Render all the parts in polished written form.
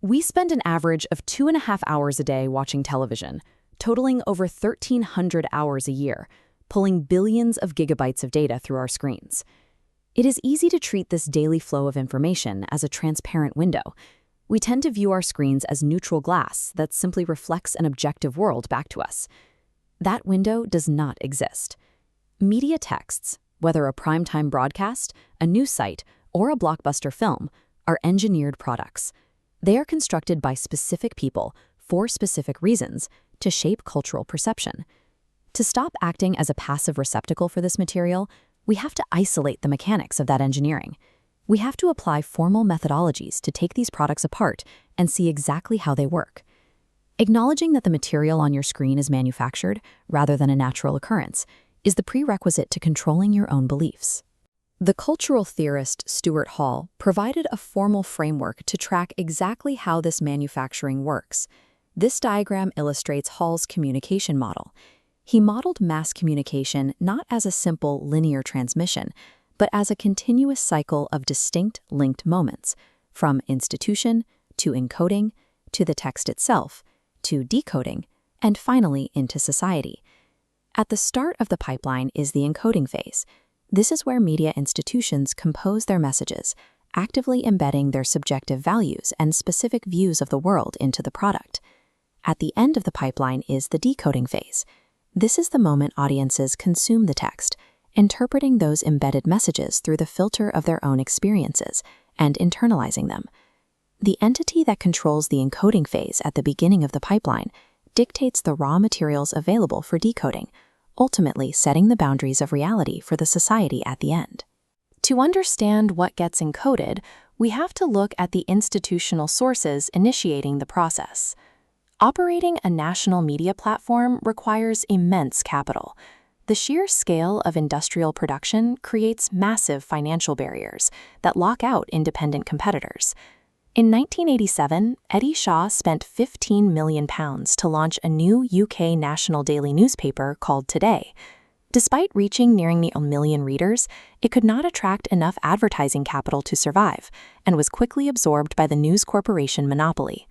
We spend an average of 2.5 hours a day watching television, totaling over 1,300 hours a year, pulling billions of gigabytes of data through our screens. It is easy to treat this daily flow of information as a transparent window. We tend to view our screens as neutral glass that simply reflects an objective world back to us. That window does not exist. Media texts, whether a primetime broadcast, a news site, or a blockbuster film, are engineered products. They are constructed by specific people for specific reasons to shape cultural perception. To stop acting as a passive receptacle for this material, we have to isolate the mechanics of that engineering. We have to apply formal methodologies to take these products apart and see exactly how they work. Acknowledging that the material on your screen is manufactured, rather than a natural occurrence, is the prerequisite to controlling your own beliefs. The cultural theorist Stuart Hall provided a formal framework to track exactly how this manufacturing works. This diagram illustrates Hall's communication model. He modeled mass communication not as a simple linear transmission, but as a continuous cycle of distinct linked moments, from institution to encoding, to the text itself, to decoding, and finally into society. At the start of the pipeline is the encoding phase. This is where media institutions compose their messages, actively embedding their subjective values and specific views of the world into the product. At the end of the pipeline is the decoding phase. This is the moment audiences consume the text, interpreting those embedded messages through the filter of their own experiences and internalizing them. The entity that controls the encoding phase at the beginning of the pipeline dictates the raw materials available for decoding, ultimately setting the boundaries of reality for the society at the end. To understand what gets encoded, we have to look at the institutional sources initiating the process. Operating a national media platform requires immense capital. The sheer scale of industrial production creates massive financial barriers that lock out independent competitors. In 1987, Eddie Shaw spent £15 million to launch a new UK national daily newspaper called Today. Despite reaching nearing a million readers, it could not attract enough advertising capital to survive, and was quickly absorbed by the News Corporation monopoly.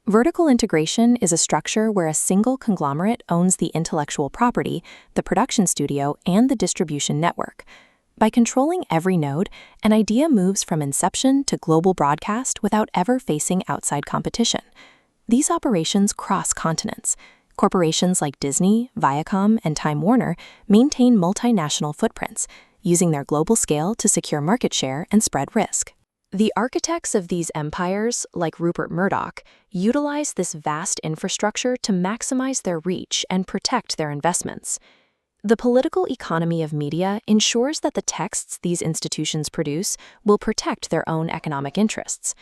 Vertical integration is a structure where a single conglomerate owns the intellectual property, the production studio, and the distribution network. By controlling every node, an idea moves from inception to global broadcast without ever facing outside competition. These operations cross continents. Corporations like Disney, Viacom, and Time Warner maintain multinational footprints, using their global scale to secure market share and spread risk. The architects of these empires, like Rupert Murdoch, utilize this vast infrastructure to maximize their reach and protect their investments. The political economy of media ensures that the texts these institutions produce will protect their own economic interests.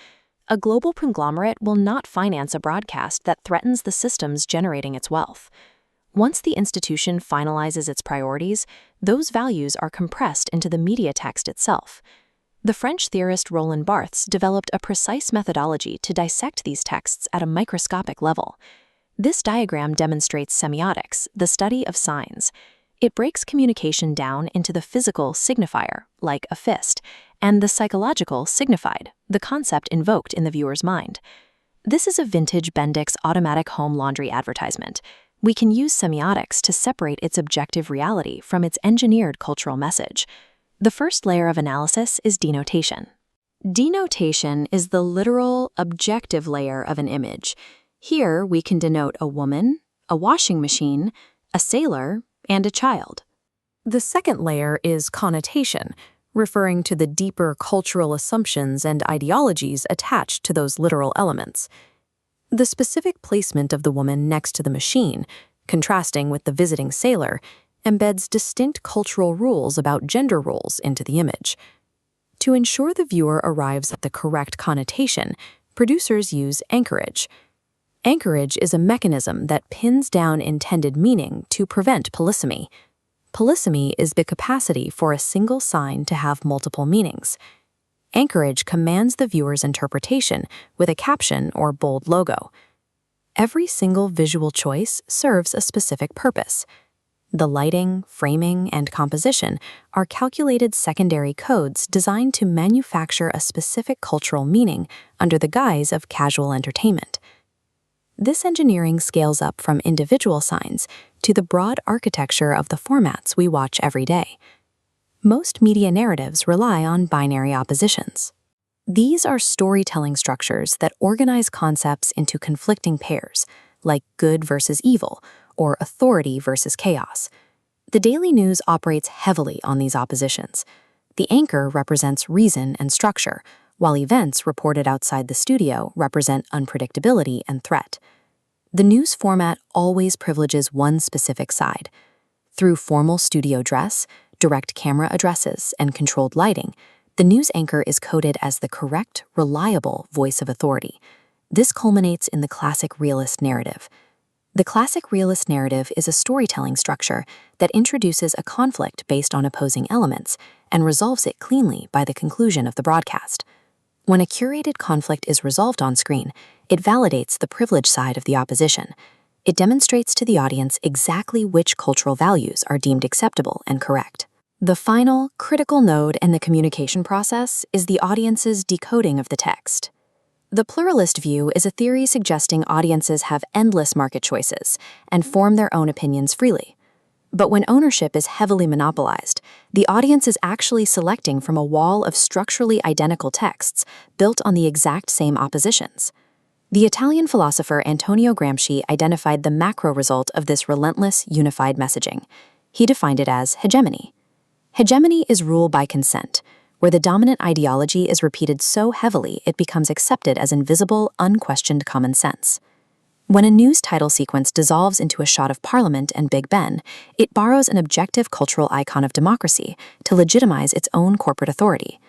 A global conglomerate will not finance a broadcast that threatens the systems generating its wealth. Once the institution finalizes its priorities, those values are compressed into the media text itself. The French theorist Roland Barthes developed a precise methodology to dissect these texts at a microscopic level. This diagram demonstrates semiotics, the study of signs. It breaks communication down into the physical signifier, like a fist, and the psychological signified, the concept invoked in the viewer's mind. This is a vintage Bendix automatic home laundry advertisement. We can use semiotics to separate its objective reality from its engineered cultural message. The first layer of analysis is denotation. Denotation is the literal, objective layer of an image. Here we can denote a woman, a washing machine, a sailor, and a child. The second layer is connotation, referring to the deeper cultural assumptions and ideologies attached to those literal elements. The specific placement of the woman next to the machine, contrasting with the visiting sailor, embeds distinct cultural rules about gender roles into the image. To ensure the viewer arrives at the correct connotation, producers use anchorage. Anchorage is a mechanism that pins down intended meaning to prevent polysemy. Polysemy is the capacity for a single sign to have multiple meanings. Anchorage commands the viewer's interpretation with a caption or bold logo. Every single visual choice serves a specific purpose. The lighting, framing, and composition are calculated secondary codes designed to manufacture a specific cultural meaning under the guise of casual entertainment. This engineering scales up from individual signs to the broad architecture of the formats we watch every day. Most media narratives rely on binary oppositions. These are storytelling structures that organize concepts into conflicting pairs, like good versus evil, or authority versus chaos. The daily news operates heavily on these oppositions. The anchor represents reason and structure, while events reported outside the studio represent unpredictability and threat. The news format always privileges one specific side. Through formal studio dress, direct camera addresses, and controlled lighting, the news anchor is coded as the correct, reliable voice of authority. This culminates in the classic realist narrative. The classic realist narrative is a storytelling structure that introduces a conflict based on opposing elements and resolves it cleanly by the conclusion of the broadcast. When a curated conflict is resolved on screen, it validates the privileged side of the opposition. It demonstrates to the audience exactly which cultural values are deemed acceptable and correct. The final, critical node in the communication process is the audience's decoding of the text. The pluralist view is a theory suggesting audiences have endless market choices and form their own opinions freely. But when ownership is heavily monopolized, the audience is actually selecting from a wall of structurally identical texts built on the exact same oppositions. The Italian philosopher Antonio Gramsci identified the macro result of this relentless, unified messaging. He defined it as hegemony. Hegemony is rule by consent, where the dominant ideology is repeated so heavily it becomes accepted as invisible, unquestioned common sense. When a news title sequence dissolves into a shot of Parliament and Big Ben, it borrows an objective cultural icon of democracy to legitimize its own corporate authority.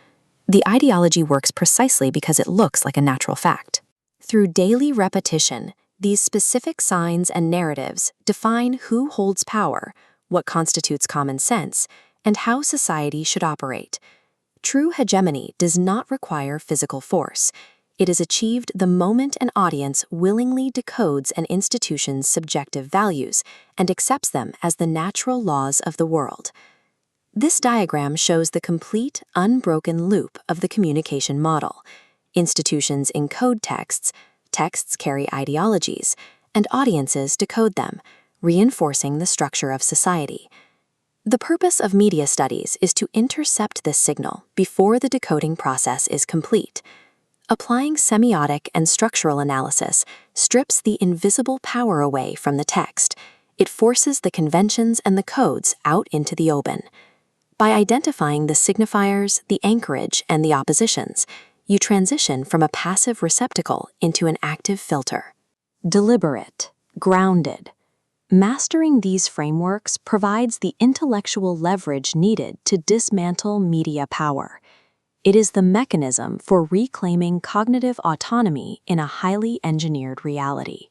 The ideology works precisely because it looks like a natural fact. Through daily repetition, these specific signs and narratives define who holds power, what constitutes common sense, and how society should operate. True hegemony does not require physical force. It is achieved the moment an audience willingly decodes an institution's subjective values and accepts them as the natural laws of the world. This diagram shows the complete, unbroken loop of the communication model. Institutions encode texts, texts carry ideologies, and audiences decode them, reinforcing the structure of society. The purpose of media studies is to intercept this signal before the decoding process is complete. Applying semiotic and structural analysis strips the invisible power away from the text. It forces the conventions and the codes out into the open. By identifying the signifiers, the anchorage, and the oppositions, you transition from a passive receptacle into an active filter. Deliberate, grounded. Mastering these frameworks provides the intellectual leverage needed to dismantle media power. It is the mechanism for reclaiming cognitive autonomy in a highly engineered reality.